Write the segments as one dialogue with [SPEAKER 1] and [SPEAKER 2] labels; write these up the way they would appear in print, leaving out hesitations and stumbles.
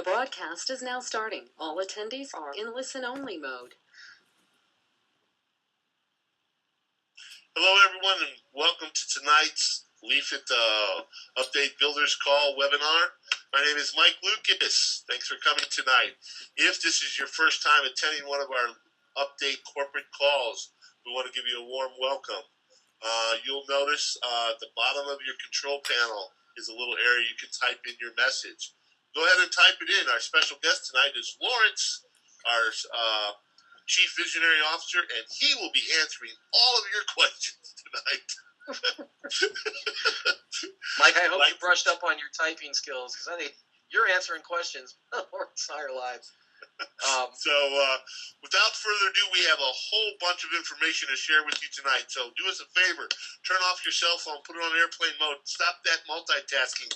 [SPEAKER 1] The broadcast is now starting. All attendees are in listen-only mode.
[SPEAKER 2] Hello, everyone, and welcome to tonight's Leaflet Update Builders Call webinar. My name is Mike Lucas. Thanks for coming tonight. If this is your first time attending one of our update corporate calls, we want to give you a warm welcome. You'll notice at the bottom of your control panel is a little area you can type in your message. Go ahead and type it in. Our special guest tonight is Lawrence, our Chief Visionary Officer, and he will be answering all of your questions tonight.
[SPEAKER 3] Mike, I hope you brushed up on your typing skills, because I think you're answering questions our entire lives.
[SPEAKER 2] Without further ado, we have a whole bunch of information to share with you tonight. So do us a favor, turn off your cell phone, put it on airplane mode, stop that multitasking,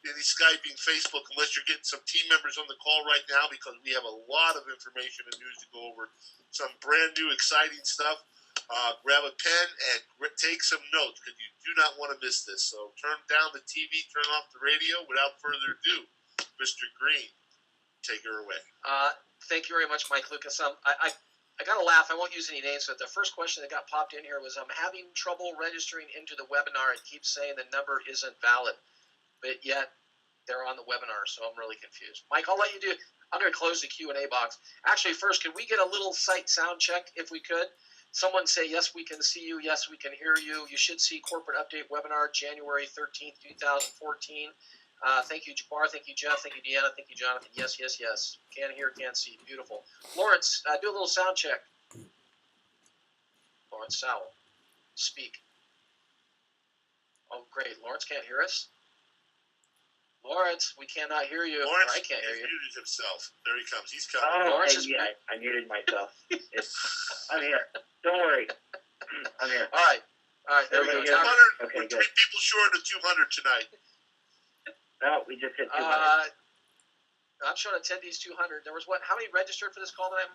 [SPEAKER 2] any Skyping, Facebook, unless you're getting some team members on the call right now, because we have a lot of information and news to go over. Some brand new, exciting stuff. Grab a pen and take some notes, because you do not want to miss this. So turn down the TV, turn off the radio. Without further ado, Mr. Green, take her away.
[SPEAKER 3] Thank you very much, Mike Lucas. I got to laugh. I won't use any names, but the first question that got popped in here was, I'm having trouble registering into the webinar. It keeps saying the number isn't valid, but yet they're on the webinar, so I'm really confused. Mike, I'll let you do it. I'm going to close the Q&A box. Actually, first, can we get a little site sound check if we could? Someone say, yes, we can see you. Yes, we can hear you. You should see Corporate Update Webinar, January 13th, 2014. Thank you, Jabbar. Thank you, Jeff. Thank you, Deanna. Thank you, Jonathan. Yes, yes, yes. Can't hear, can't see. Beautiful. Lawrence, do a little sound check. Lawrence Sowell, speak. Oh, great. Lawrence can't hear us? Lawrence, we cannot hear you.
[SPEAKER 2] Lawrence,
[SPEAKER 3] I can't hear you.
[SPEAKER 2] Muted himself. There he comes. He's coming.
[SPEAKER 4] Oh,
[SPEAKER 3] Lawrence
[SPEAKER 4] I muted myself. I'm here. Don't worry. I'm here.
[SPEAKER 3] All right. There we go.
[SPEAKER 2] 200.
[SPEAKER 4] Okay,
[SPEAKER 2] We're
[SPEAKER 4] good.
[SPEAKER 2] 3 people short of 200 tonight.
[SPEAKER 4] No, we just hit 200.
[SPEAKER 3] I'm showing attendees 200. There was what? How many registered for this call tonight?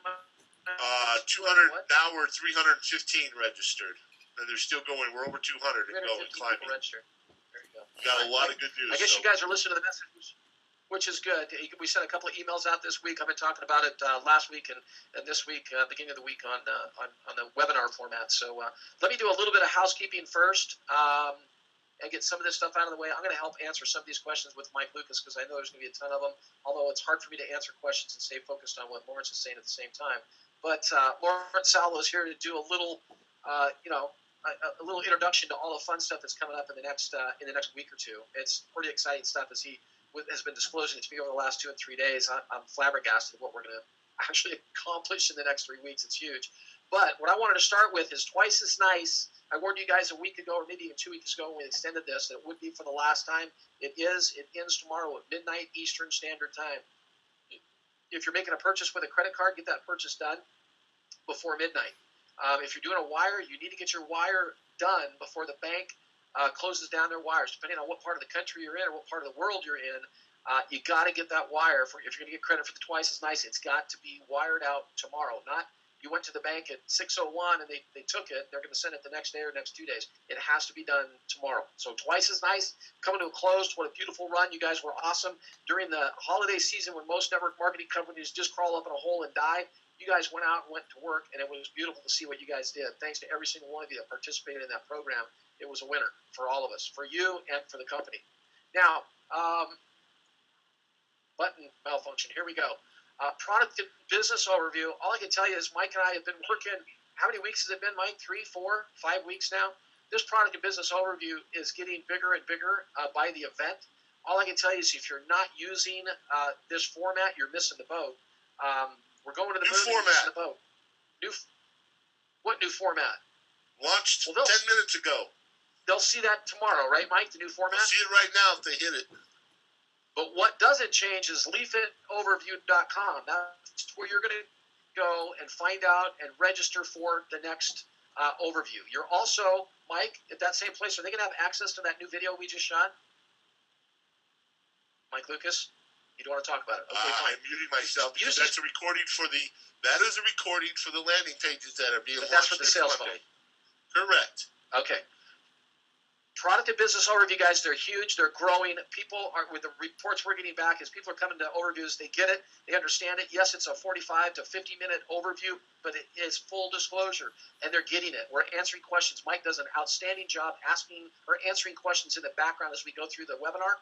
[SPEAKER 2] 200.
[SPEAKER 3] What?
[SPEAKER 2] Now we're 315 registered. And they're still going. We're over 200 and going,
[SPEAKER 3] 350
[SPEAKER 2] climbing.
[SPEAKER 3] people registered. There you go.
[SPEAKER 2] Got a lot of good news.
[SPEAKER 3] I guess you guys are listening to the message, which is good. We sent a couple of emails out this week. I've been talking about it last week and this week, beginning of the week on the webinar format. So let me do a little bit of housekeeping first and get some of this stuff out of the way. I'm going to help answer some of these questions with Mike Lucas, because I know there's going to be a ton of them, although it's hard for me to answer questions and stay focused on what Lawrence is saying at the same time. But Lawrence Sowell is here to do a little, a little introduction to all the fun stuff that's coming up in the next week or two. It's pretty exciting stuff, as he has been disclosing it to me over the last 2 and 3 days. I'm flabbergasted at what we're going to actually accomplish in the next 3 weeks. It's huge. But what I wanted to start with is Twice as Nice. I warned you guys a week ago, or maybe even 2 weeks ago, when we extended this, that it would be for the last time. It is. It ends tomorrow at midnight Eastern Standard Time. If you're making a purchase with a credit card, get that purchase done before midnight. If you're doing a wire, you need to get your wire done before the bank closes down their wires. Depending on what part of the country you're in or what part of the world you're in, you got to get that wire. If you're going to get credit for the Twice as Nice, it's got to be wired out tomorrow. Not you went to the bank at 6:01 and they took it. They're going to send it the next day or next 2 days. It has to be done tomorrow. So Twice as Nice coming to a close. What a beautiful run. You guys were awesome. During the holiday season, when most network marketing companies just crawl up in a hole and die, you guys went out and went to work, and it was beautiful to see what you guys did. Thanks to every single one of you that participated in that program. It was a winner for all of us, for you and for the company. Now, button malfunction. Here we go. Product and business overview. All I can tell you is Mike and I have been working. How many weeks has it been, Mike? 3, 4, 5 weeks now? This product and business overview is getting bigger and bigger by the event. All I can tell you is if you're not using this format, you're missing the boat. We're going to the
[SPEAKER 2] New
[SPEAKER 3] moon.
[SPEAKER 2] format.
[SPEAKER 3] The boat. What new format?
[SPEAKER 2] Launched
[SPEAKER 3] Well,
[SPEAKER 2] 10 minutes ago.
[SPEAKER 3] They'll see that tomorrow, right, Mike? The new format?
[SPEAKER 2] They'll see it right now if they hit it.
[SPEAKER 3] But what doesn't change is leafletoverview.com. That's where you're going to go and find out and register for the next overview. You're also, Mike, at that same place, are they going to have access to that new video we just shot? Mike Lucas? You don't want to talk about it? Okay, fine.
[SPEAKER 2] I'm muting myself because
[SPEAKER 3] You
[SPEAKER 2] that's a recording for the landing pages that are being
[SPEAKER 3] But
[SPEAKER 2] launched
[SPEAKER 3] that's for the
[SPEAKER 2] next
[SPEAKER 3] sales
[SPEAKER 2] Monday.
[SPEAKER 3] funnel.
[SPEAKER 2] Correct.
[SPEAKER 3] Okay. Product and business overview, guys, they're huge. They're growing. People are, with the reports we're getting back, as people are coming to overviews, they get it, they understand it. Yes, it's a 45 to 50-minute overview, but it is full disclosure, and they're getting it. We're answering questions. Mike does an outstanding job answering questions in the background as we go through the webinar.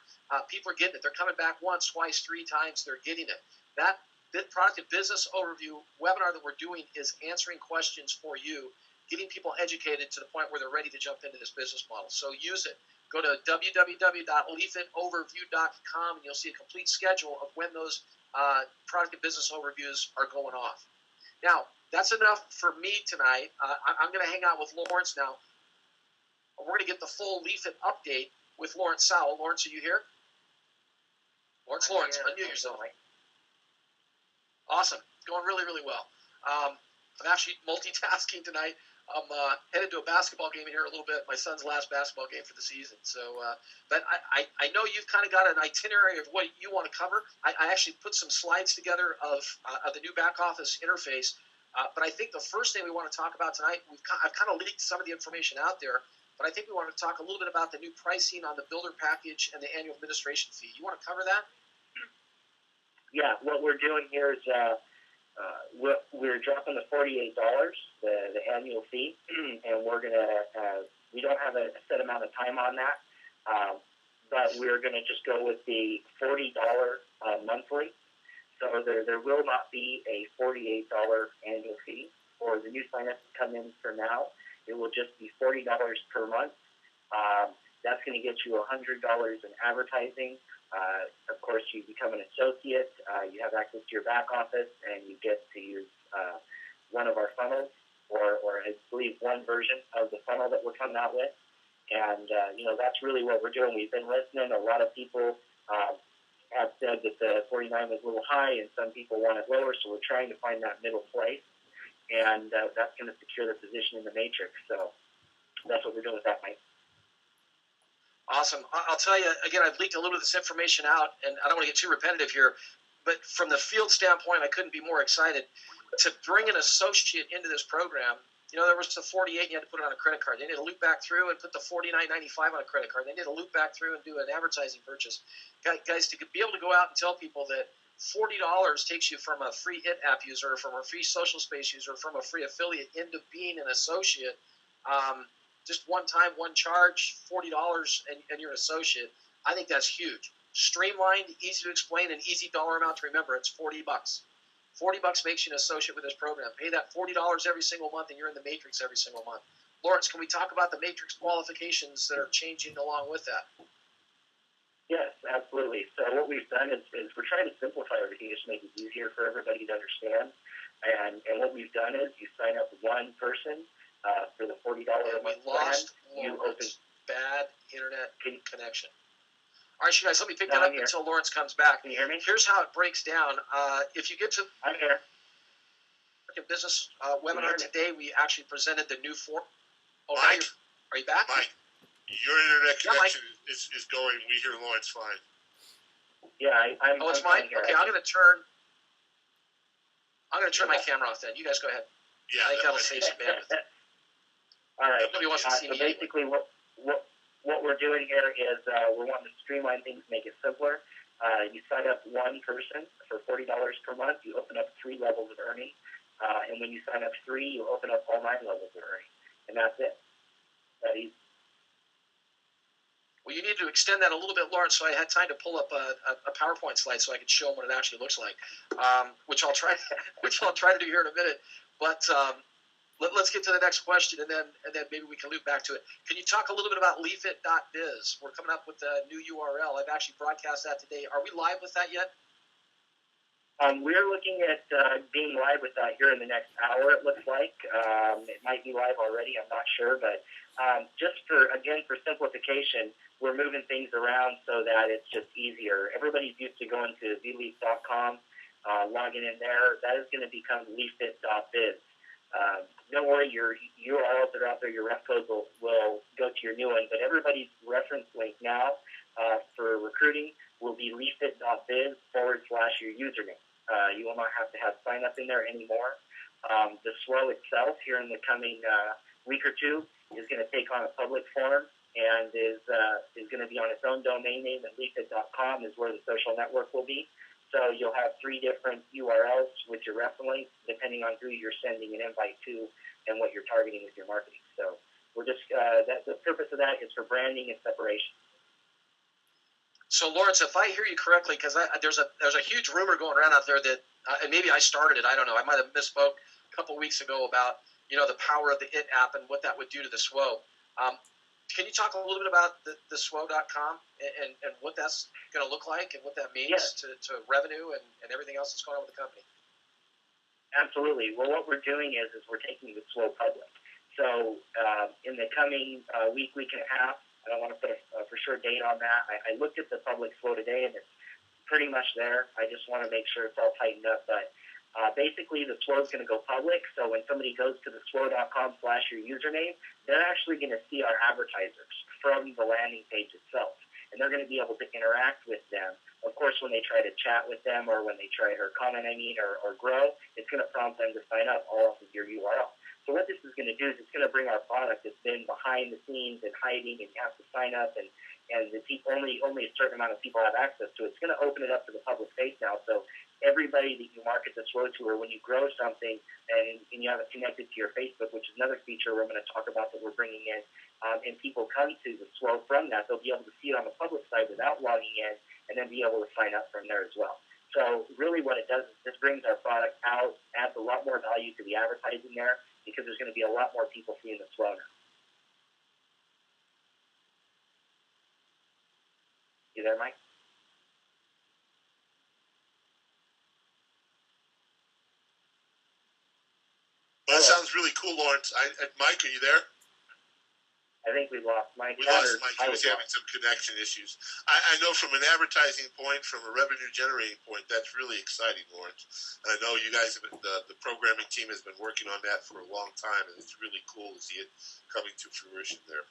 [SPEAKER 3] People are getting it. They're coming back once, twice, 3 times. They're getting it. That product and business overview webinar that we're doing is answering questions for you, getting people educated to the point where they're ready to jump into this business model. So use it. Go to www.leafitoverview.com and you'll see a complete schedule of when those product and business overviews are going off. Now, that's enough for me tonight. I'm going to hang out with Lawrence now. We're going to get the full Leafit update with Lawrence Sowell. Lawrence, are you here? Lawrence, unmute yourself. Awesome. Going really, really well. I'm actually multitasking tonight. I'm headed to a basketball game here in a little bit, my son's last basketball game for the season. So, but I know you've kind of got an itinerary of what you want to cover. I actually put some slides together of the new back office interface. But I think the first thing we want to talk about tonight, I've kind of leaked some of the information out there, but I think we want to talk a little bit about the new pricing on the builder package and the annual administration fee. You want to cover that?
[SPEAKER 4] Yeah, what we're doing here is we're dropping the $48, the annual fee, and we're gonna we don't have a set amount of time on that, but we're gonna just go with the $40 monthly. So there will not be a $48 annual fee for the new signups to come in for now. It will just be $40 per month. That's going to get you $100 in advertising. Of course, you become an associate. You have access to your back office, and you get to use one of our funnels, or I believe one version of the funnel that we're coming out with. And, that's really what we're doing. We've been listening. A lot of people have said that the 49 was a little high, and some people want it lower, so we're trying to find that middle place. And that's going to secure the position in the matrix. So that's what we're doing with that, Mike.
[SPEAKER 3] Awesome. I'll tell you, again, I've leaked a little bit of this information out, and I don't want to get too repetitive here, but from the field standpoint, I couldn't be more excited. To bring an associate into this program, there was the 48, and you had to put it on a credit card. They need to loop back through and put the $49.95 on a credit card. They need to loop back through and do an advertising purchase. Guys, to be able to go out and tell people that $40 takes you from a free It app user, from a free social space user, from a free affiliate into being an associate, just one time, one charge, $40, and you're an associate. I think that's huge. Streamlined, easy to explain, and easy dollar amount to remember. It's $40. $40 makes you an associate with this program. Pay that $40 every single month, and you're in the matrix every single month. Lawrence, can we talk about the matrix qualifications that are changing along with that?
[SPEAKER 4] Yes, absolutely. So what we've done is we're trying to simplify everything, just make it easier for everybody to understand. And what we've done is you sign up one person for the $40 a month plan. You open
[SPEAKER 3] bad internet connection. All right, you guys, let me pick that up until Lawrence comes back.
[SPEAKER 4] Can you hear me?
[SPEAKER 3] Here's how it breaks down. If you get to
[SPEAKER 4] I'm here.
[SPEAKER 3] Business webinar today, we actually presented the new form. Oh,
[SPEAKER 2] Mike,
[SPEAKER 3] are you back?
[SPEAKER 2] Mike, your internet connection
[SPEAKER 3] Mike.
[SPEAKER 2] is going. We hear Lawrence fine.
[SPEAKER 4] Yeah, I'm.
[SPEAKER 3] Oh, it's
[SPEAKER 4] I'm
[SPEAKER 3] mine.
[SPEAKER 4] here.
[SPEAKER 3] Okay, I'm gonna turn my camera off. Then you guys go ahead.
[SPEAKER 2] Yeah,
[SPEAKER 3] I think that'll save some bandwidth.
[SPEAKER 4] All right.
[SPEAKER 3] Nobody wants to see
[SPEAKER 4] so
[SPEAKER 3] me
[SPEAKER 4] basically, what we're doing here is we're wanting to streamline things, make it simpler. You sign up one person for $40 per month. You open up 3 levels of earning, and when you sign up 3, you open up all 9 levels of earning, and that's it. That easy.
[SPEAKER 3] Well, you need to extend that a little bit, Lawrence, so I had time to pull up a PowerPoint slide so I could show them what it actually looks like, which I'll try to do here in a minute. But let's get to the next question, and then maybe we can loop back to it. Can you talk a little bit about leafit.biz? We're coming up with a new URL. I've actually broadcast that today. Are we live with that yet?
[SPEAKER 4] We're looking at being live with that here in the next hour, it looks like. It might be live already, I'm not sure. But just for simplification, we're moving things around so that it's just easier. Everybody's used to going to vleaf.com, logging in there. That is going to become leafit.biz. Don't worry, your URLs that are out there, your ref codes will go to your new one. But everybody's reference link now for recruiting will be leafit.biz/your username. You will not have to have sign up in there anymore. The SWO itself here in the coming week or two is going to take on a public form and is going to be on its own domain name, and leafit.com is where the social network will be. So you'll have 3 different URLs with your reference links, depending on who you're sending an invite to and what you're targeting with your marketing. So we're just the purpose of that is for branding and separation.
[SPEAKER 3] So, Lawrence, if I hear you correctly, because there's a huge rumor going around out there that, and maybe I started it, I don't know, I might have misspoke a couple weeks ago about, the power of the IT app and what that would do to the SWO. Can you talk a little bit about the SWO.com and what that's going to look like and what that means to revenue and everything else that's going on with the company?
[SPEAKER 4] Absolutely. Well, what we're doing is we're taking the SWO public. So in the coming week and a half, I don't want to put a for sure date on that. I looked at the public SWO today, and it's pretty much there. I just want to make sure it's all tightened up. But basically, the SWO is going to go public. So when somebody goes to the SWO.com/your username, they're actually going to see our advertisers from the landing page itself. And they're going to be able to interact with them. Of course, when they try to chat with them or when they try or comment, or grow, it's going to prompt them to sign up all off of your URL. So what this is going to do is it's going to bring our product that's been behind the scenes and hiding, and you have to sign up, and the people, only a certain amount of people have access to it. It's going to open it up to the public face now. So everybody that you market the SWO to, or when you grow something and you have it connected to your Facebook, which is another feature we're going to talk about that we're bringing in, and people come to the SWO from that, they'll be able to see it on the public side without logging in, and then be able to sign up from there as well. So really what it does is this brings our product out, adds a lot more value to the advertising there, because there's going to be a lot more people seeing the SWO now. You there, Mike?
[SPEAKER 2] Well, that sounds really cool, Lawrence. Mike, are you there?
[SPEAKER 4] I think we lost Mike.
[SPEAKER 2] We lost Mike. He was having some connection issues. I know from an advertising point, from a revenue generating point, that's really exciting, Lawrence. And I know you guys have been, the programming team has been working on that for a long time, and it's really cool to see it coming to fruition there.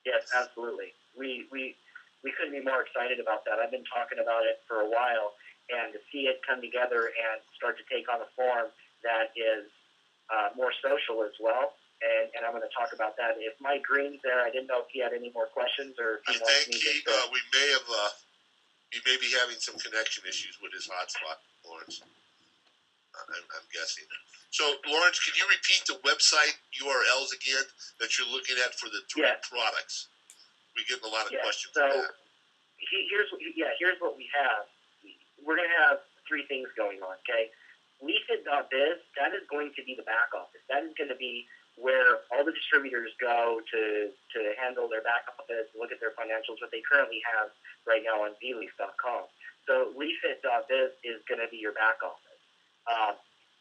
[SPEAKER 4] Yes, absolutely. We couldn't be more excited about that. I've been talking about it for a while, and to see it come together and start to take on a form that is more social as well. And I'm going to talk about that. If Mike Green's there, I didn't know if he had any more questions or if he wants me to.
[SPEAKER 2] We may be having some connection issues with his hotspot, Lawrence. I'm guessing. So, Lawrence, can you repeat the website URLs again that you're looking at for the 3 products? We're getting a lot of questions on that.
[SPEAKER 4] Here's what we have. We're going to have 3 things going on, okay? Leafit.biz, that is going to be the back office. That is going to be where all the distributors go to handle their back office, look at their financials, what they currently have right now on vleaf.com. So leafit.biz is going to be your back office.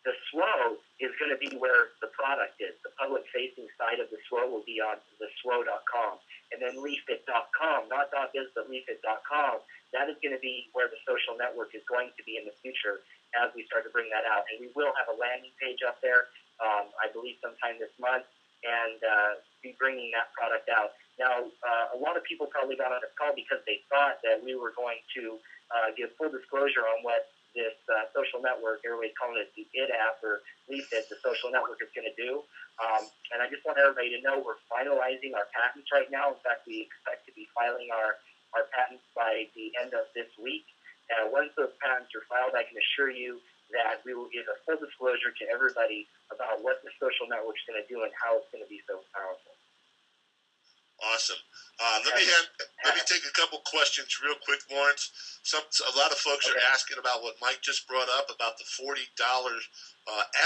[SPEAKER 4] The SWO is going to be where the product is. The public-facing side of the SWO will be on the SWO.com. And then leafit.com, not .biz, but leafit.com, that is going to be where the social network is going to be in the future as we start to bring that out. And we will have a landing page up there, I believe sometime this month, and be bringing that product out. Now, a lot of people probably got on this call because they thought that we were going to give full disclosure on what this social network, everybody's calling it the IT app or Leafit, the social network is going to do. And I just want everybody to know we're finalizing our patents right now. In fact, we expect to be filing our patents by the end of this week. Once those patents are filed, I can assure you that we will give a full disclosure to everybody about what the social network is going to do and how it's going to be so powerful.
[SPEAKER 2] Awesome. Let me take a couple questions real quick, Lawrence. A lot of folks are asking about what Mike just brought up about the $40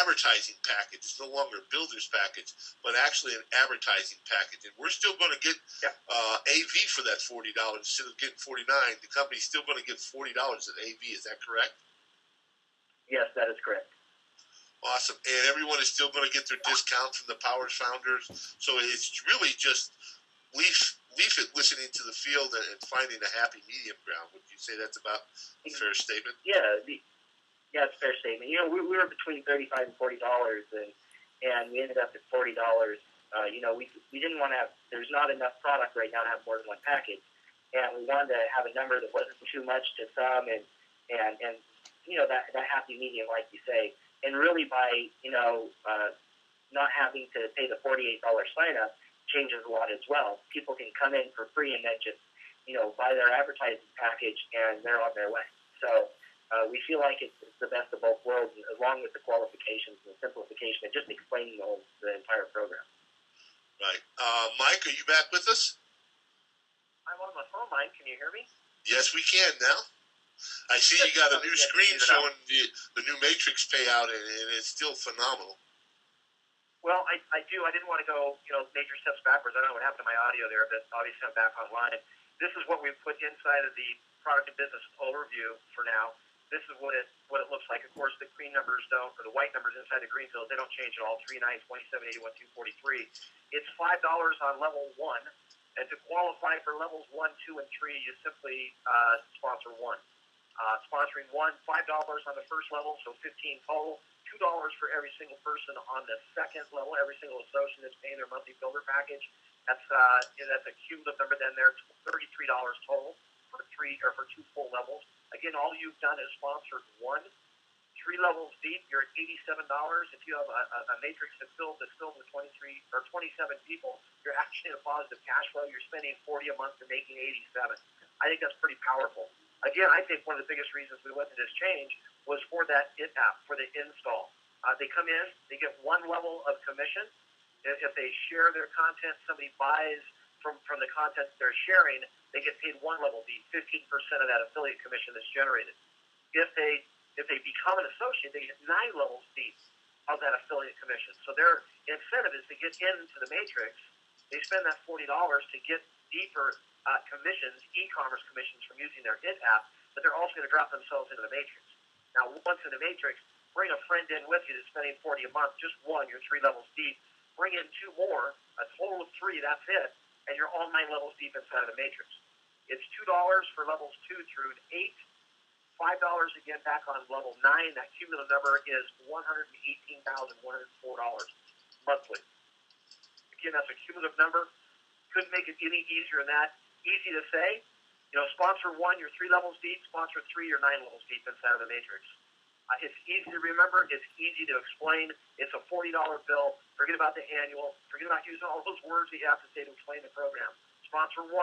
[SPEAKER 2] advertising package. It's no longer a builder's package, but actually an advertising package. And we're still going to get AV for that $40 instead of getting $49. The company's still going to get $40 at AV. Is that correct?
[SPEAKER 4] Yes, that is correct.
[SPEAKER 2] Awesome. And everyone is still going to get their discount from the Powers Founders. So it's really just Leafit listening to the field and finding a happy medium ground. Would you say that's about a fair statement?
[SPEAKER 4] Yeah, it's a fair statement. We were between $35 and $40, and we ended up at $40. We didn't want to have. There's not enough product right now to have more than one package, and we wanted to have a number that wasn't too much to some, and that happy medium, like you say. And really, by not having to pay the $48 sign up, changes a lot as well. People can come in for free and then just, buy their advertising package and they're on their way. So we feel like it's the best of both worlds, along with the qualifications and simplification and just explaining the entire program.
[SPEAKER 2] Right. Mike, are you back with us?
[SPEAKER 4] I'm on my phone, Mike. Can you hear me?
[SPEAKER 2] Yes, we can now. I see you got a new screen showing the new Matrix payout, and it's still phenomenal.
[SPEAKER 4] Well, I do. I didn't want to go, major steps backwards. I don't know what happened to my audio there, but obviously I'm back online. This is what we've put inside of the product and business overview for now. This is what it looks like. Of course, the green numbers don't, or the white numbers inside the green field, they don't change at all. 39, 27, 81, 243. It's $5 on level 1. And to qualify for levels 1, 2, and 3, you simply sponsor 1. Sponsoring 1, $5 on the first level, so 15 total. $2 for every single person on the second level. Every single associate is paying their monthly builder package. That's a cumulative number. Then there, $33 total for 2 full levels. Again, all you've done is sponsored 1. 3 levels deep, you're at $87. If you have a matrix that's filled with 23 or 27 people, you're actually in a positive cash flow. You're spending $40 a month and making $87. I think that's pretty powerful. Again, I think one of the biggest reasons we went to this change was for that app, for the install. They come in, they get 1 level of commission. If they share their content, somebody buys from the content they're sharing, they get paid 1 level fee, 15% of that affiliate commission that's generated. If they become an associate, they get 9 levels deep of that affiliate commission. So their incentive is to get into the matrix. They spend that $40 to get deeper commissions, e-commerce commissions from using their app, but they're also going to drop themselves into the matrix. Now, once in the matrix, bring a friend in with you that's spending $40 a month, just 1, you're 3 levels deep. Bring in 2 more, a total of 3, that's it, and you're all 9 levels deep inside of the matrix. It's $2 for levels 2 through 8. $5 again back on level 9. That cumulative number is $118,104 monthly. Again, that's a cumulative number. Couldn't make it any easier than that. Easy to say. Sponsor 1, you're 3 levels deep. Sponsor 3, you're 9 levels deep inside of the matrix. It's easy to remember. It's easy to explain. It's a $40 bill. Forget about the annual. Forget about using all those words you have to say to explain the program. Sponsor 1,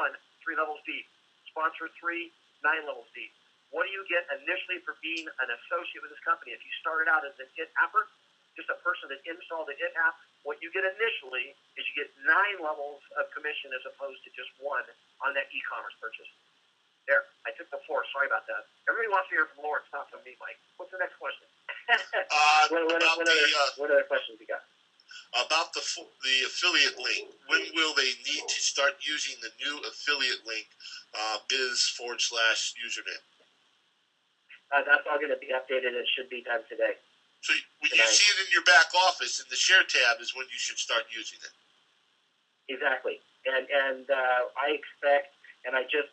[SPEAKER 4] 3 levels deep. Sponsor 3, 9 levels deep. What do you get initially for being an associate with this company? If you started out as an it-apper, just a person that installed the it-app, what you get initially is you get 9 levels of commission as opposed to just 1 on that e-commerce purchase. There, I took the floor. Sorry about that. Everybody wants to hear from Lawrence, not from me, Mike. What's the next question? What other questions you got?
[SPEAKER 2] About the affiliate link. When will they need to start using the new affiliate link, biz/username?
[SPEAKER 4] That's all going to be updated. It should be done today.
[SPEAKER 2] So when you see it in your back office, in the share tab is when you should start using it.
[SPEAKER 4] Exactly. And I expect, and I just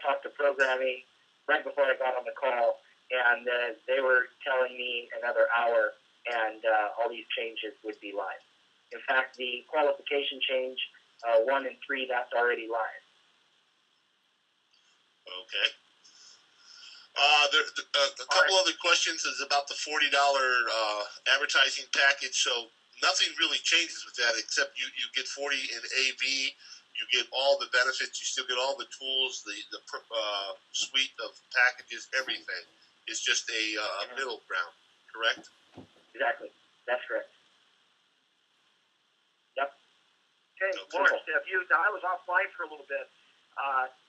[SPEAKER 4] talked to programming right before I got on the call, and they were telling me another hour, and all these changes would be live. In fact, the qualification change 1 and 3, that's already live.
[SPEAKER 2] Okay. A couple other questions is about the $40 advertising package. So nothing really changes with that except you get 40 in AV. You get all the benefits. You still get all the tools, the suite of packages, everything. It's just a middle ground, correct?
[SPEAKER 4] Exactly. That's correct. Yep. Okay,
[SPEAKER 2] Okay.
[SPEAKER 4] Lawrence, I was offline for a little bit.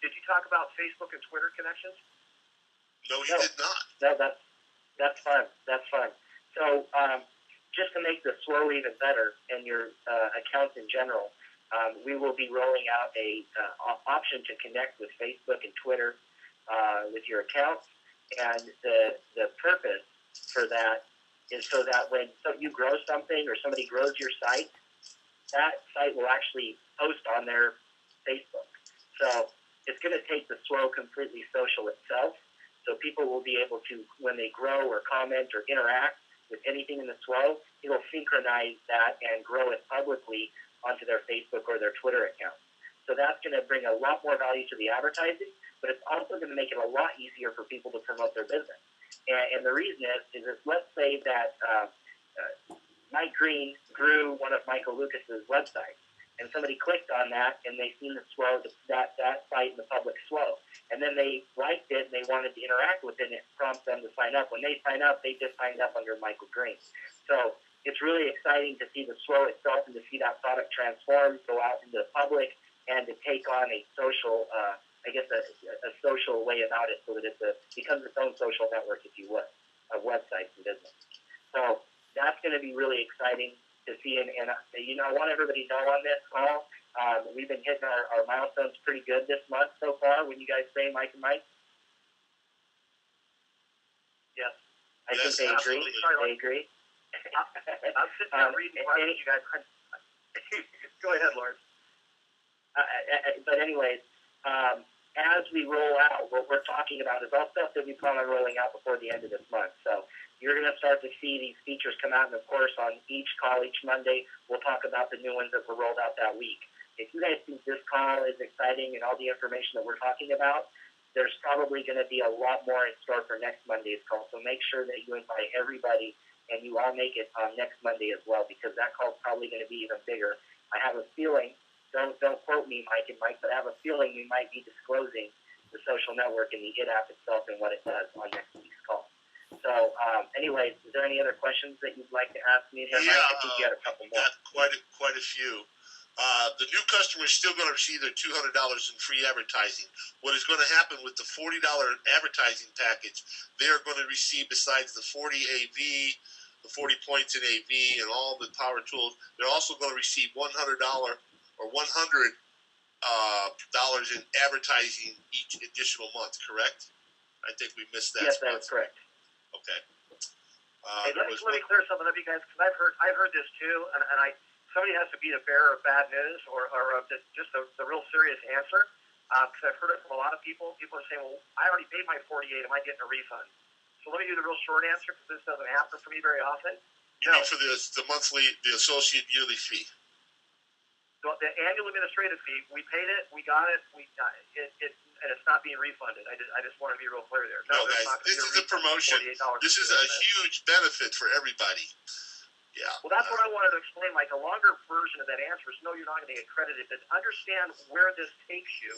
[SPEAKER 4] Did you talk about Facebook and Twitter connections?
[SPEAKER 2] No, you did not.
[SPEAKER 4] No, that's fun. That's fun. So just to make the flow even better and your accounts in general, we will be rolling out a option to connect with Facebook and Twitter with your accounts. And the purpose for that is so that when you grow something or somebody grows your site, that site will actually post on their Facebook. So it's going to take the flow completely social itself. So people will be able to, when they grow or comment or interact with anything in the flow, it'll synchronize that and grow it publicly onto their Facebook or their Twitter account. So that's going to bring a lot more value to the advertising, but it's also going to make it a lot easier for people to promote their business. And the reason is let's say that Mike Green grew one of Michael Lucas's websites, and somebody clicked on that, and they seen the SWO, that site in the public SWO. And then they liked it, and they wanted to interact with it, and it prompts them to sign up. When they sign up, they just signed up under Michael Green. So it's really exciting to see the SWO itself and to see that product transform, go out into the public, and to take on a social, a social way about it, so that it becomes its own social network, if you would, of websites and business. So that's going to be really exciting to see. And I want everybody to know on this call, we've been hitting our milestones pretty good this month so far. When you guys say Mike and Mike?
[SPEAKER 3] Yes.
[SPEAKER 4] I think they agree. They agree.
[SPEAKER 3] I'm sitting there reading questions, you guys. Go ahead, Lawrence.
[SPEAKER 4] But anyways, as we roll out, what we're talking about is all stuff that we plan on rolling out before the end of this month. So you're going to start to see these features come out, and of course, on each call, each Monday, we'll talk about the new ones that were rolled out that week. If you guys think this call is exciting and all the information that we're talking about, there's probably going to be a lot more in store for next Monday's call. So make sure that you invite everybody, and you all make it on next Monday as well, because that call is probably going to be even bigger. I have a feeling, don't quote me, Mike and Mike, but I have a feeling we might be disclosing the social network and the IT app itself and what it does on next week's call. So, anyways, is there any other questions that you'd like to ask me? Mike? I think you had a couple more.
[SPEAKER 2] Got quite a few. The new customer is still going to receive their $200 in free advertising. What is going to happen with the $40 advertising package, they are going to receive, besides the 40 AV, the 40 points in AV, and all the power tools, they're also going to receive $100 or $100 in advertising each additional month, correct? I think we missed that.
[SPEAKER 4] Yes, that is correct.
[SPEAKER 2] Okay.
[SPEAKER 3] Hey, let me clear something up, you guys, because I've heard this too, and somebody has to be the bearer of bad news or just the real serious answer, because I've heard it from a lot of people. People are saying, well, I already paid my $48, am I getting a refund? So let me do the real short answer, because this doesn't happen for me very often.
[SPEAKER 2] You mean for the associate yearly fee?
[SPEAKER 3] So the annual administrative fee, we paid it, we got it, and it's not being refunded. I just want to be real clear there.
[SPEAKER 2] No, guys, this is a promotion. This is a huge benefit for everybody. Yeah.
[SPEAKER 3] Well, that's what I wanted to explain. Like, a longer version of that answer is no, you're not going to get credited, but understand where this takes you.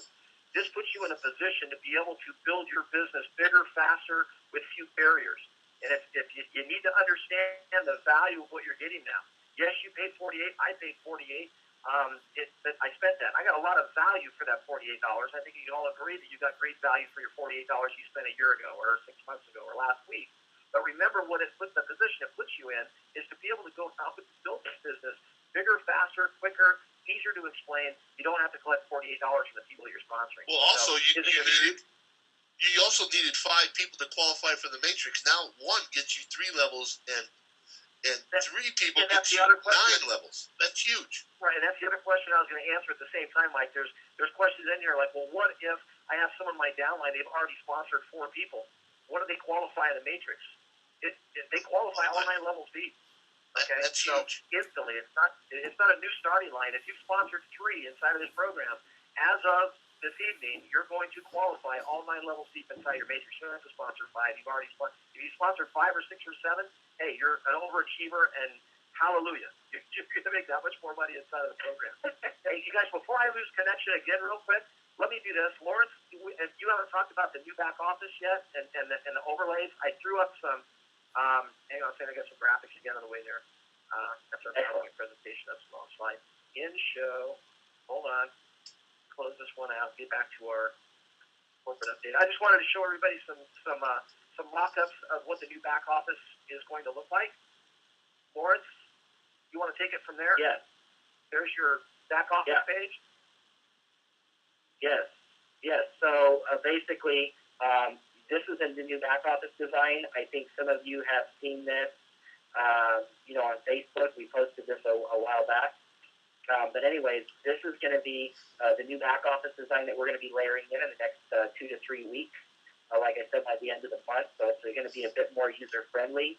[SPEAKER 3] This puts you in a position to be able to build your business bigger, faster, with few barriers. And if you need to understand the value of what you're getting now. Yes, you paid $48. I paid $48. I spent that. I got a lot of value for that $48. I think you can all agree that you got great value for your $48 you spent a year ago or 6 months ago or last week. But remember, what it puts, the position it puts you in is to be able to go out and build this business bigger, faster, quicker, easier to explain. You don't have to collect $48 from the people you're sponsoring.
[SPEAKER 2] Well, also, you also needed 5 people to qualify for the Matrix. Now 1 gets you 3 levels, and 3 people get you 9 levels. That's huge.
[SPEAKER 3] Right, and that's the other question I was going to answer at the same time, Mike. There's questions in here like, well, what if I have someone in my downline, they've already sponsored 4 people? What do they qualify in the Matrix? They qualify all 9 levels deep. Okay,
[SPEAKER 2] that's
[SPEAKER 3] so
[SPEAKER 2] huge.
[SPEAKER 3] Instantly, it's not a new starting line. If you've sponsored 3 inside of this program, as of this evening, you're going to qualify all 9 levels deep inside your Matrix. You don't have to sponsor 5. You've already sponsored. If you sponsored 5 or 6 or 7, hey, you're an overachiever, and hallelujah, you're going to make that much more money inside of the program. Hey, you guys, before I lose connection again, real quick, let me do this. Lawrence, if you haven't talked about the new back office yet and the overlays, I threw up some. Hang on a second, I got some graphics again on the way there. That's our PowerPoint presentation. That's a long slide. In show. Hold on. Close this one out. Get back to our corporate update. I just wanted to show everybody some mock-ups of what the new back office is going to look like. Lawrence, you want to take it from there?
[SPEAKER 4] Yes.
[SPEAKER 3] There's your back office page.
[SPEAKER 4] Yes. So basically, this is in the new back office design. I think some of you have seen this, on Facebook. We posted this a while back. But anyways, this is going to be the new back office design that we're going to be layering in the next 2 to 3 weeks. Like I said, by the end of the month. So it's going to be a bit more user-friendly.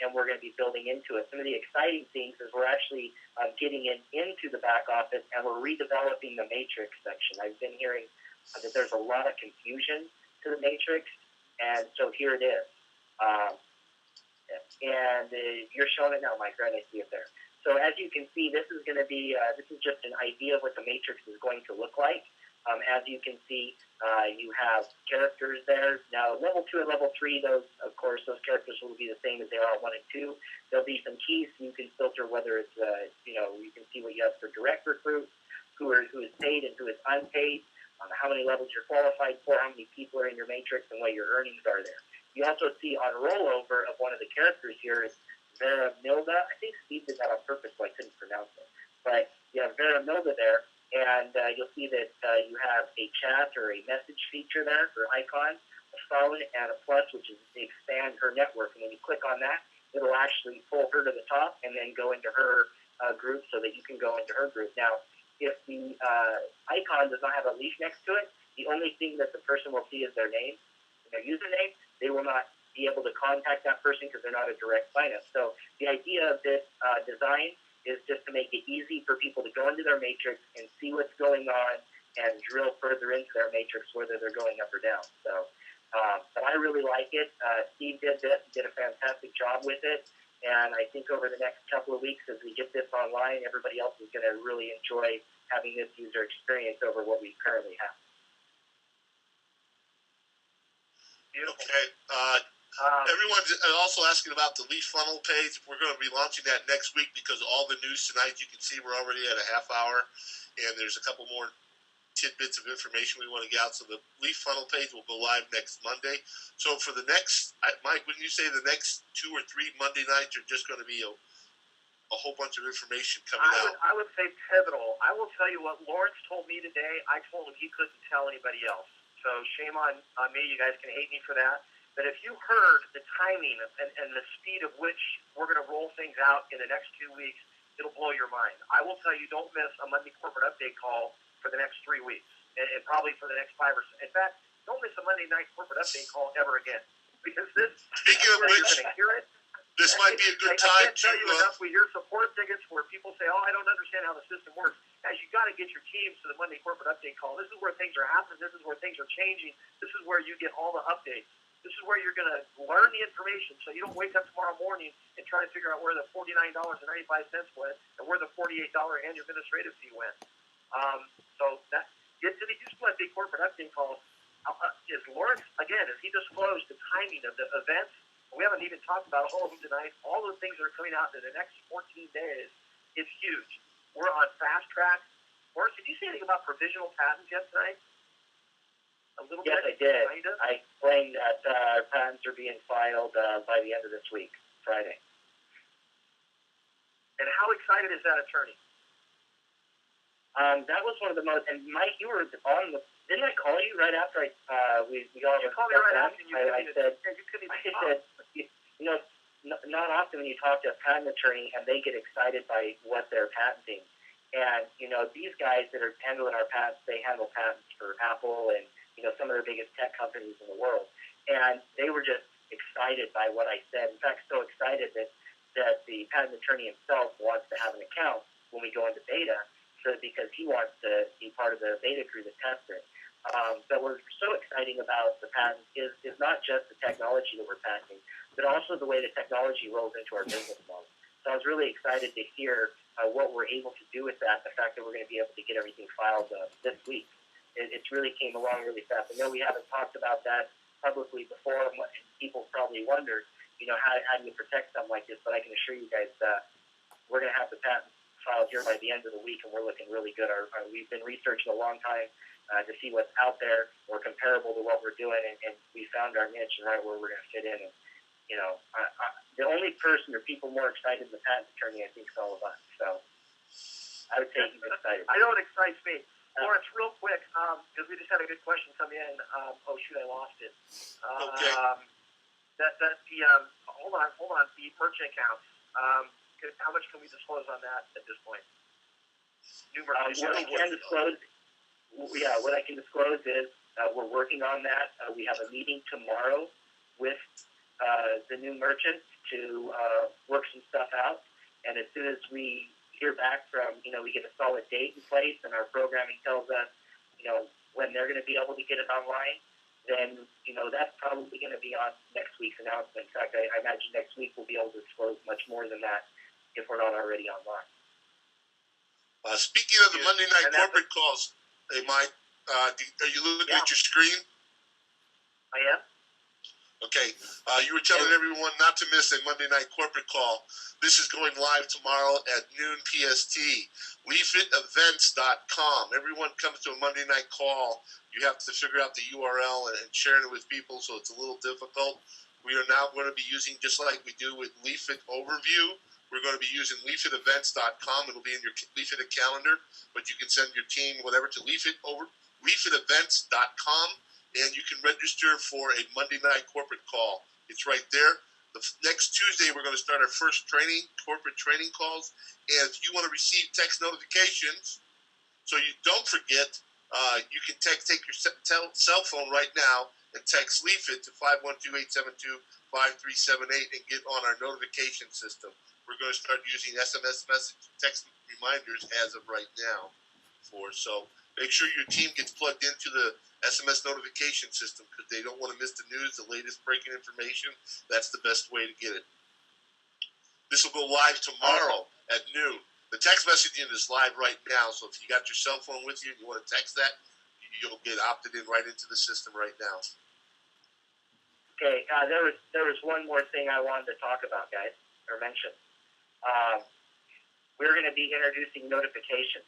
[SPEAKER 4] And we're going to be building into it. Some of the exciting things is we're actually getting into the back office, and we're redeveloping the Matrix section. I've been hearing that there's a lot of confusion to the Matrix, and so here it is. And you're showing it now, Mike, right? I see it there. So as you can see, this is going to be this is just an idea of what the matrix is going to look like. As you can see, you have characters there. Now, level 2 and level 3, those characters will be the same as they are at 1 and 2. There'll be some keys so you can filter whether it's, you can see what you have for direct recruits, who is paid and who is unpaid, how many levels you're qualified for, how many people are in your matrix, and what your earnings are there. You also see on rollover of one of the characters here is Vera Milda. I think Steve did that on purpose, so I couldn't pronounce it. But you have Vera Milda there. And you'll see that you have a chat or a message feature there, her icon, a phone, and a plus, which is to expand her network. And when you click on that, it'll actually pull her to the top and then go into her group so that you can go into her group. Now, if the icon does not have a leaf next to it, the only thing that the person will see is their name, their username. They will not be able to contact that person because they're not a direct sign-up. So the idea of this design is just to make it easy for people to go into their matrix and see what's going on and drill further into their matrix, whether they're going up or down. So, but I really like it. Steve did a fantastic job with it. And I think over the next couple of weeks, as we get this online, everybody else is going to really enjoy having this user experience over what we currently have.
[SPEAKER 3] Beautiful.
[SPEAKER 2] Okay. Everyone's also asking about the Leaf Funnel page. We're going to be launching that next week because all the news tonight, you can see we're already at a half hour, and there's a couple more tidbits of information we want to get out. So the Leaf Funnel page will go live next Monday. So for the next, Mike, wouldn't you say the next 2 or 3 Monday nights are just going to be a whole bunch of information coming out?
[SPEAKER 3] I would say pivotal. I will tell you what Lawrence told me today. I told him he couldn't tell anybody else. So shame on me. You guys can hate me for that. But if you heard the timing and the speed of which we're going to roll things out in the next 2 weeks, it'll blow your mind. I will tell you, don't miss a Monday corporate update call for the next 3 weeks, and probably for the next 5 or 6. In fact, don't miss a Monday night corporate update call ever again, because
[SPEAKER 2] Speaking of which,
[SPEAKER 3] you're going to hear it.
[SPEAKER 2] This might be a good
[SPEAKER 3] I
[SPEAKER 2] time
[SPEAKER 3] can't tell
[SPEAKER 2] to.
[SPEAKER 3] you enough. We hear support tickets where people say, "Oh, I don't understand how the system works." Guys, you got to get your teams to the Monday corporate update call. This is where things are happening. This is where things are changing. This is where you get all the updates. This is where you're going to learn the information, so you don't wake up tomorrow morning and try to figure out where the $49.95 went and where the $48 annual administrative fee went. So that get to the Houston Big corporate update call. Is Lawrence, again, as he disclosed the timing of the events, we haven't even talked about all of them tonight. All the things that are coming out in the next 14 days is huge. We're on fast track. Lawrence, did you say anything about provisional patents yet tonight? A little
[SPEAKER 4] Yes,
[SPEAKER 3] bit?
[SPEAKER 4] I did.
[SPEAKER 3] Kinda?
[SPEAKER 4] I explained that our patents are being filed by the end of this week, Friday.
[SPEAKER 3] And how excited is that attorney?
[SPEAKER 4] That was one of the most. And Mike, you were on the. Didn't I call you right after we got
[SPEAKER 3] You
[SPEAKER 4] on the
[SPEAKER 3] called me right
[SPEAKER 4] phone?
[SPEAKER 3] after you
[SPEAKER 4] I said,
[SPEAKER 3] you couldn't even
[SPEAKER 4] I
[SPEAKER 3] talk.
[SPEAKER 4] said, not often when you talk to a patent attorney and they get excited by what they're patenting. And, these guys that are handling our patents, they handle patents for Apple and, some of the biggest tech companies in the world. And they were just excited by what I said. In fact, so excited that the patent attorney himself wants to have an account when we go into beta, because he wants to be part of the beta crew that tests it. But what's so exciting about the patent is not just the technology that we're patenting, but also the way the technology rolls into our business model. So I was really excited to hear what we're able to do with that, the fact that we're going to be able to get everything filed this week. It really came along really fast. I know we haven't talked about that publicly before, and people probably wondered, how do you protect something like this? But I can assure you guys we're going to have the patent filed here by the end of the week, and we're looking really good. We've been researching a long time to see what's out there or comparable to what we're doing, and we found our niche and right where we're going to fit in. And, the only person or people more excited than the patent attorney, I think, is all of us. So I would say he's excited.
[SPEAKER 3] I know it excites me. Lawrence, real quick, because we just had a good question come in. Oh, shoot, I lost it.
[SPEAKER 2] Okay.
[SPEAKER 3] Hold on. The merchant accounts. How much can we disclose on that at this point? New merchant
[SPEAKER 4] What I can disclose, what I can disclose is we're working on that. We have a meeting tomorrow with the new merchants to work some stuff out. And as soon as we hear back from, we get a solid date in place and our programming tells us, when they're going to be able to get it online, then, that's probably going to be on next week's announcement. In fact, I imagine next week we'll be able to disclose much more than that if we're not already online.
[SPEAKER 2] Speaking of the Monday night
[SPEAKER 4] And that's
[SPEAKER 2] corporate calls, hey Mike, are you looking
[SPEAKER 4] Yeah.
[SPEAKER 2] at your screen?
[SPEAKER 4] I am.
[SPEAKER 2] Okay, you were telling everyone not to miss a Monday night corporate call. This is going live tomorrow at noon PST. LeafitEvents.com. Everyone comes to a Monday night call. You have to figure out the URL and share it with people, so it's a little difficult. We are now going to be using, just like we do with Leafit Overview, we're going to be using LeafitEvents.com. It'll be in your Leafit calendar, but you can send your team whatever to LeafitEvents.com, and you can register for a Monday night corporate call. It's right there. The next Tuesday, we're going to start our first corporate training calls. And if you want to receive text notifications, so you don't forget, you can take your cell phone right now and text Leafit to 512-872-5378 and get on our notification system. We're going to start using SMS text reminders as of right now. So make sure your team gets plugged into the SMS notification system because they don't want to miss the news, the latest breaking information. That's the best way to get it. This will go live tomorrow at noon. The text messaging is live right now, so if you got your cell phone with you and you want to text that, you'll get opted in right into the system right now.
[SPEAKER 4] Okay, there was one more thing I wanted to talk about, guys, or mention. We're going to be introducing notifications.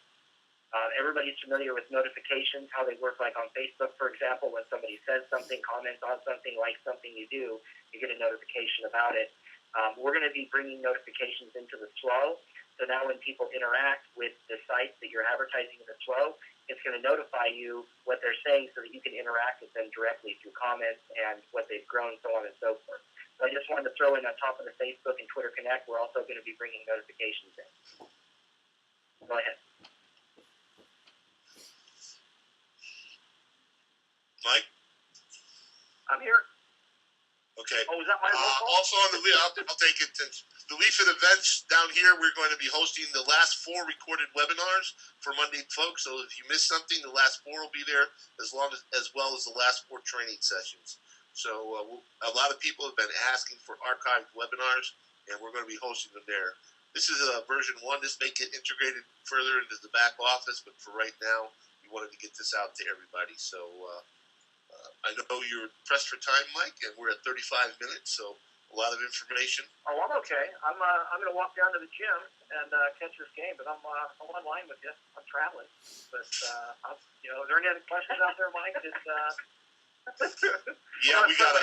[SPEAKER 4] Everybody's familiar with notifications, how they work, like on Facebook, for example. When somebody says something, comments on something, likes something you do, you get a notification about it. We're going to be bringing notifications into the flow. So now when people interact with the sites that you're advertising in the flow, it's going to notify you what they're saying so that you can interact with them directly through comments and what they've grown, so on and so forth. So I just wanted to throw in on top of the Facebook and Twitter Connect, we're also going to be bringing notifications in. Go ahead.
[SPEAKER 2] Mike?
[SPEAKER 3] I'm here.
[SPEAKER 2] Okay.
[SPEAKER 3] Oh, is that my roll call?
[SPEAKER 2] Also on the I'll take it. The Leafit events down here, we're going to be hosting the last 4 recorded webinars for Monday folks. So if you missed something, the last 4 will be there as well as the last 4 training sessions. So a lot of people have been asking for archived webinars, and we're going to be hosting them there. This is version 1. This may get integrated further into the back office, but for right now, we wanted to get this out to everybody. So I know you're pressed for time, Mike, and we're at 35 minutes, so a lot of information.
[SPEAKER 3] Oh, I'm okay. I'm going to walk down to the gym and catch this game, but I'm online with you. I'm traveling, but are there any other questions out there, Mike?
[SPEAKER 2] Yeah, we got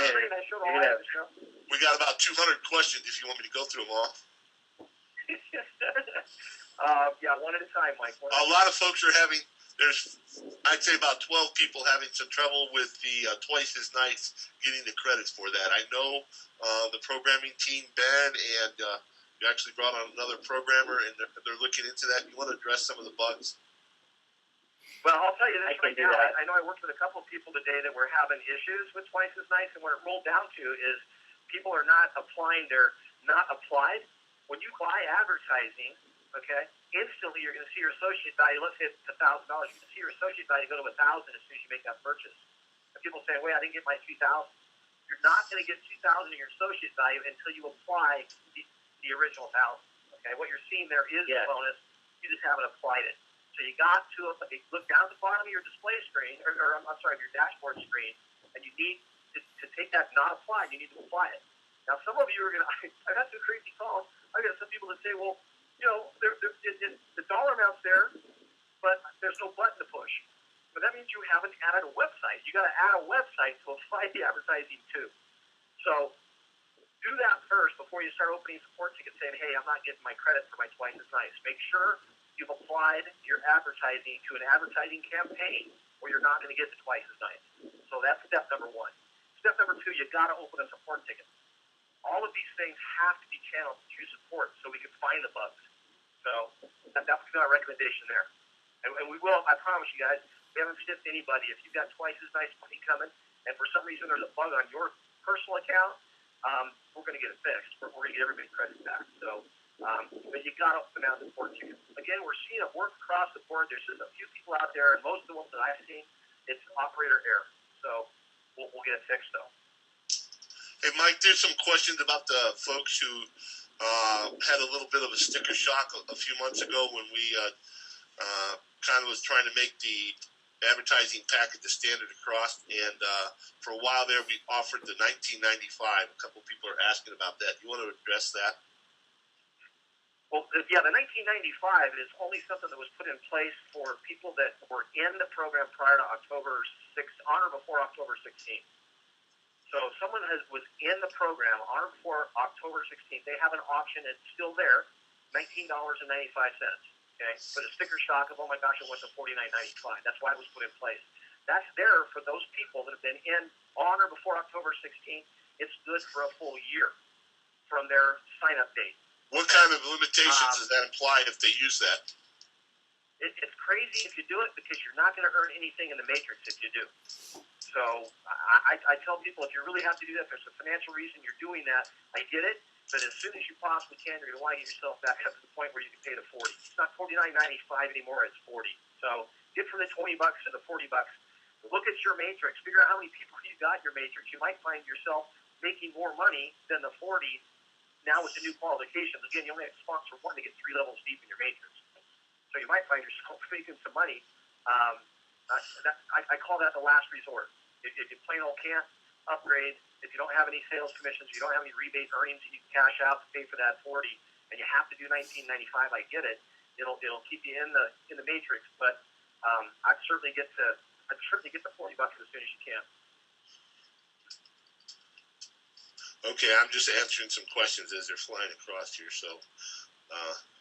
[SPEAKER 2] about 200 questions if you want me to go through them all.
[SPEAKER 3] Yeah, one at a time, Mike.
[SPEAKER 2] A lot of folks are having. I'd say about 12 people having some trouble with the twice as nice getting the credits for that. I know the programming team, Ben, and you actually brought on another programmer, and they're looking into that. You want to address some of the bugs?
[SPEAKER 3] Well, I'll tell you this right now.
[SPEAKER 4] that.
[SPEAKER 3] I know I worked with a couple of people today that were having issues with twice as nice, and what it rolled down to is people are not applying. They're not applied. When you buy advertising, okay, instantly you're going to see your associate value. Let's say it's $1,000. You can see your associate value go to 1,000 as soon as you make that purchase. And people say, "Wait, I didn't get my 2,000." You're not going to get 2,000 in your associate value until you apply the original 1,000. Okay, what you're seeing there is a bonus. You just haven't applied it. So you got to look down at the bottom of your display screen, or your dashboard screen, and you need to take that not applied. You need to apply it. Now, some of you are going to. I've had some crazy calls. I've got some people that say, "Well, the dollar amount's there, but there's no button to push." But that means you haven't added a website. You got to add a website to apply the advertising to. So do that first before you start opening support tickets saying, "Hey, I'm not getting my credit for my twice as nice." Make sure you've applied your advertising to an advertising campaign where you're not going to get the twice as nice. So that's step number 1. Step number 2, you've got to open a support ticket. All of these things have to be channeled to support so we can find the bugs. So that's our recommendation there. And we will, I promise you guys, we haven't stiffed anybody. If you've got twice as nice money coming, and for some reason there's a bug on your personal account, we're going to get it fixed. We're going to get everybody's credit back. So, but you got to open out the support ticket. Again, we're seeing it work across the board. There's just a few people out there, and most of the ones that I've seen, it's operator error. So we'll get it fixed, though.
[SPEAKER 2] Hey, Mike, there's some questions about the folks who had a little bit of a sticker shock a few months ago when we kind of was trying to make the advertising packet the standard across, and for a while there we offered the $19.95. A couple people are asking about that. You want to address that?
[SPEAKER 5] Well, yeah, the 1995 is only something that was put in place for people that were in the program prior to October 6th, on or before October 16th. So if someone was in the program on or before October 16th, they have an option. It's still there, $19.95. Okay, for the sticker shock of, oh my gosh, it went to $49.95. That's why it was put in place. That's there for those people that have been in on or before October 16th. It's good for a full year from their sign-up date.
[SPEAKER 2] What kind of limitations does that imply if they use that?
[SPEAKER 5] It's crazy if you do it because you're not going to earn anything in the matrix if you do. So I tell people, if you really have to do that, if there's a financial reason you're doing that, I get it. But as soon as you possibly can, you're going to want to get yourself back up to the point where you can pay the $40. It's not $49.95 anymore; it's $40. So get from the $20 to the $40. Look at your matrix. Figure out how many people you got in your matrix. You might find yourself making more money than the $40 now with the new qualifications. Again, you only have to sponsor one to get 3 levels deep in your matrix. So you might find yourself making some money. I call that the last resort. If you plain old can't upgrade, if you don't have any sales commissions, you don't have any rebate earnings that you can cash out to pay for that $40, and you have to do $19.95, I get it. It'll keep you in the matrix, but I'd certainly get the $40 as soon as you can.
[SPEAKER 2] Okay, I'm just answering some questions as they're flying across here. So,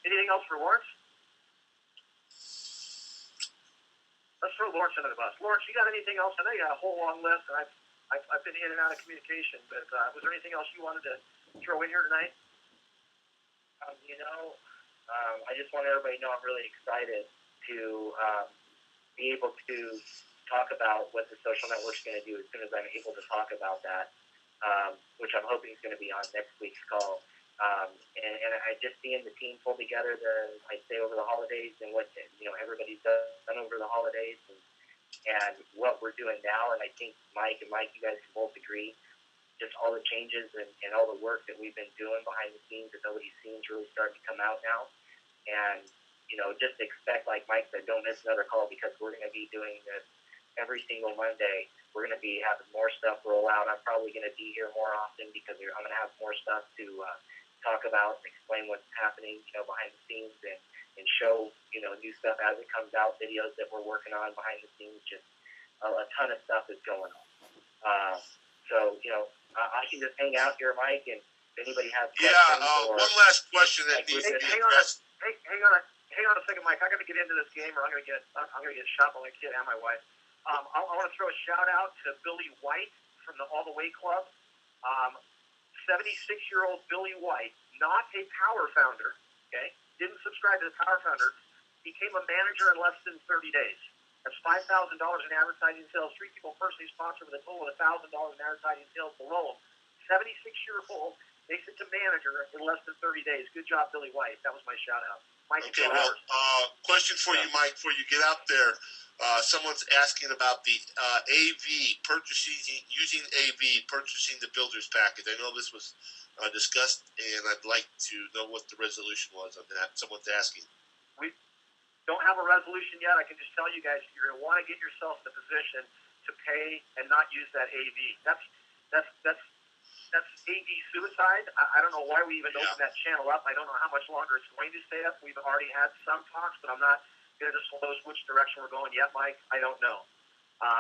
[SPEAKER 5] anything else for Lawrence? Let's throw Lawrence under the bus. Lawrence, you got anything else? I know you got a whole long list, and I've been in and out of communication, but was there anything else you wanted to throw in here tonight?
[SPEAKER 4] I just want everybody to know I'm really excited to be able to talk about what the social network's going to do as soon as I'm able to talk about that, which I'm hoping is going to be on next week's call. And I just seeing the team pull together I'd say over the holidays and what everybody's done over the holidays and what we're doing now. And I think Mike, you guys can both agree, just all the changes and all the work that we've been doing behind the scenes that nobody's seen is really starting to come out now. And just expect, like Mike said, don't miss another call because we're going to be doing this every single Monday. We're going to be having more stuff roll out. I'm probably going to be here more often because I'm going to have more stuff to talk about and explain what's happening, behind the scenes and show, new stuff as it comes out, videos that we're working on behind the scenes. Just a ton of stuff is going on. So, I can just hang out here, Mike, and if anybody has questions.
[SPEAKER 2] One last question that needs to be addressed.
[SPEAKER 5] Hang on a second, Mike. I got to get into this game, or I'm going to get shot by my kid and my wife. I want to throw a shout out to Billy White from the All the Way Club. 76-year-old Billy White, not a Power founder, okay, didn't subscribe to the Power founder, became a manager in less than 30 days. That's $5,000 in advertising sales. 3 people personally sponsored with a total of $1,000 in advertising sales below him. 76-year-old makes it to manager in less than 30 days. Good job, Billy White. That was my shout out. Mike,
[SPEAKER 2] okay, well, question for you, Mike, before you get out there. Someone's asking about the AV using the builder's package. I know this was discussed, and I'd like to know what the resolution was on that. Someone's asking.
[SPEAKER 5] We don't have a resolution yet. I can just tell you guys, you're going to want to get yourself in a position to pay and not use that AV. That's AV suicide. I don't know why we even opened that channel up. I don't know how much longer it's going to stay up. We've already had some talks, but I'm not going to disclose which direction we're going yet, Mike. I don't know.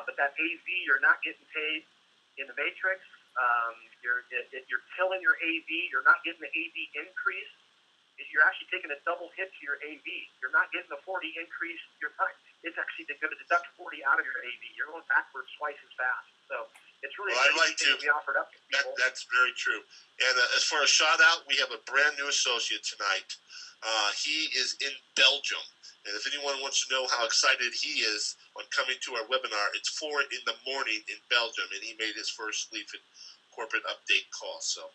[SPEAKER 5] But that AV, you're not getting paid in the matrix. You're killing your AV. You're not getting the AV increase. You're actually taking a double hit to your AV. You're not getting the 40 increase. It's actually going to deduct 40 out of your AV. You're going backwards twice as fast. So it's really that we offered up to people.
[SPEAKER 2] That's very true. And as far as shout out, we have a brand new associate tonight. He is in Belgium. And if anyone wants to know how excited he is on coming to our webinar, it's 4 a.m. in Belgium, and he made his first Leaf It corporate update call. So,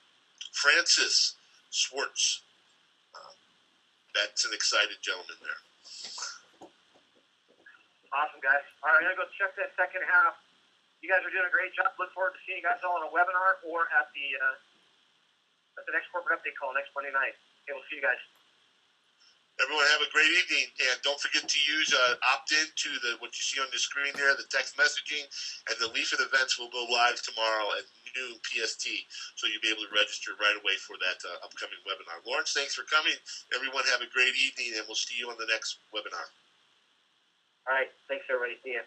[SPEAKER 2] Francis Schwartz, that's an excited gentleman there.
[SPEAKER 5] Awesome, guys. All right, I'm going to go check that second half. You guys are doing a great job. Look forward to seeing you guys all on a webinar or at the That's the next corporate update call next Monday night. Okay, we'll see you guys.
[SPEAKER 2] Everyone have a great evening, and don't forget to use opt-in to what you see on the screen there, the text messaging, and the Leaf It events will go live tomorrow at noon PST, so you'll be able to register right away for that upcoming webinar. Lawrence, thanks for coming. Everyone have a great evening, and we'll see you on the next webinar.
[SPEAKER 4] All right. Thanks, everybody. See you.